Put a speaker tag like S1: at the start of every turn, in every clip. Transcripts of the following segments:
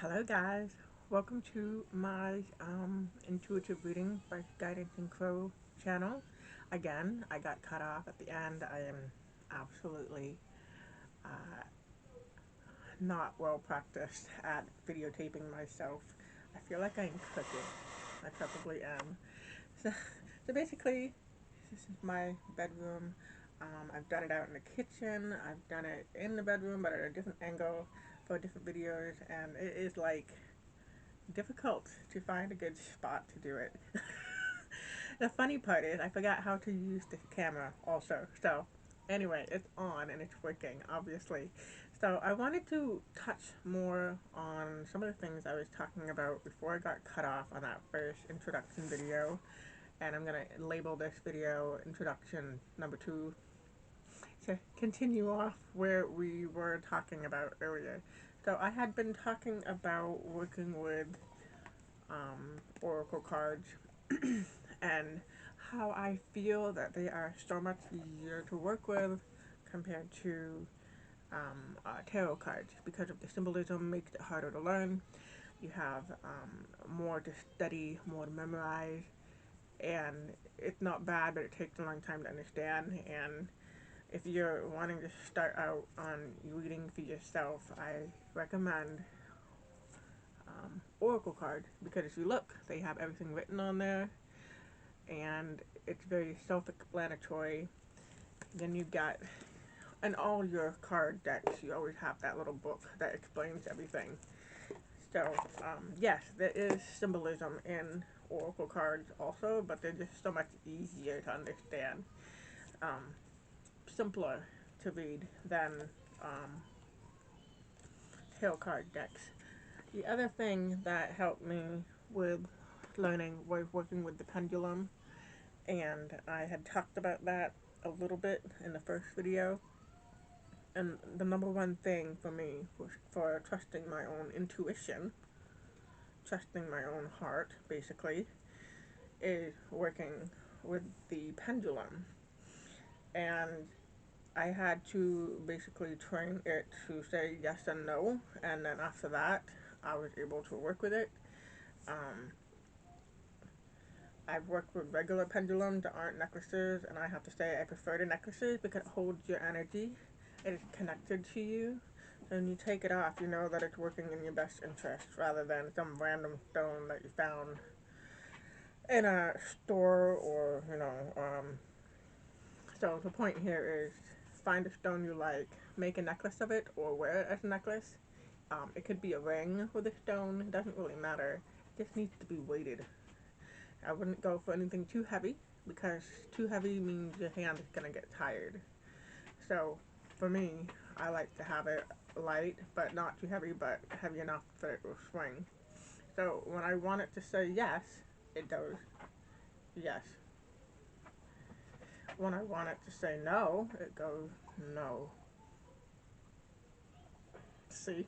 S1: Hello guys, welcome to my intuitive reading by Guidance and Crow channel. Again, I got cut off at the end. I am absolutely not well practiced at videotaping myself. I feel like I'm cooking. I probably am. So, so basically, this is my bedroom. I've done it out in the kitchen. I've done it in the bedroom, but at a different angle for different videos, and it is like difficult to find a good spot to do it. The funny part is I forgot how to use the camera also. So anyway, it's on and it's working, obviously. So I wanted to touch more on some of the things I was talking about before I got cut off on that first introduction video. And I'm going to label this video introduction number 2 to continue off where we were talking about earlier. So I had been talking about working with oracle cards and how I feel that they are so much easier to work with compared to tarot cards because of the symbolism makes it harder to learn. You have more to study, more to memorize, and it's not bad, but it takes a long time to understand. And if you're wanting to start out on reading for yourself, I recommend oracle card because if you look, they have everything written on there and it's very self-explanatory. Then you've got, in all your card decks, you always have that little book that explains everything. So, yes, there is symbolism in oracle cards also, but they're just so much easier to understand, um, simpler to read than um, tarot card decks. The other thing that helped me with learning was working with the pendulum, and I had talked about that a little bit in the first video. And the number one thing for me was for trusting my own intuition, trusting my own heart, basically, is working with the pendulum. And I had to basically train it to say yes and no, and then after that, I was able to work with it. Um, I've worked with regular pendulums that aren't necklaces, and I have to say I prefer the necklaces because it holds your energy. It is connected to you. So when you take it off, you know that it's working in your best interest rather than some random stone that you found in a store or, so the point here is find a stone you like, make a necklace of it, or wear it as a necklace. It could be a ring with a stone, it doesn't really matter. It just needs to be weighted. I wouldn't go for anything too heavy because too heavy means your hand is going to get tired. So for me, I like to have it light, but not too heavy, but heavy enough that it will swing. So when I want it to say yes, it goes yes. When I want it to say no, it goes no. See?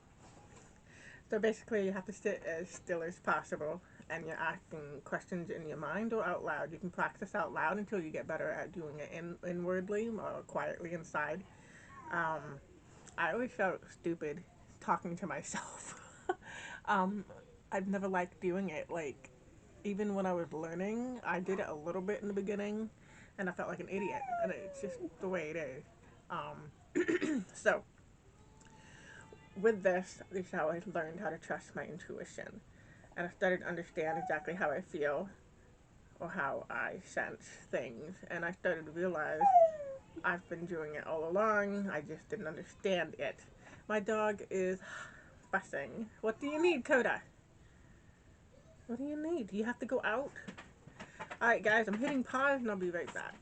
S1: So basically, you have to sit as still as possible, and you're asking questions in your mind or out loud. You can practice out loud until you get better at doing it inwardly or quietly inside. Um, I always felt stupid talking to myself. um, I've never liked doing it. Like, even when I was learning, I did it a little bit in the beginning, and I felt like an idiot. And it's just the way it is. So, with this is how I learned how to trust my intuition. And I started to understand exactly how I feel or how I sense things. And I started to realize I've been doing it all along. I just didn't understand it. My dog is fussing. What do you need, Coda? What do you need? Do you have to go out? Alright guys, I'm hitting pause and I'll be right back.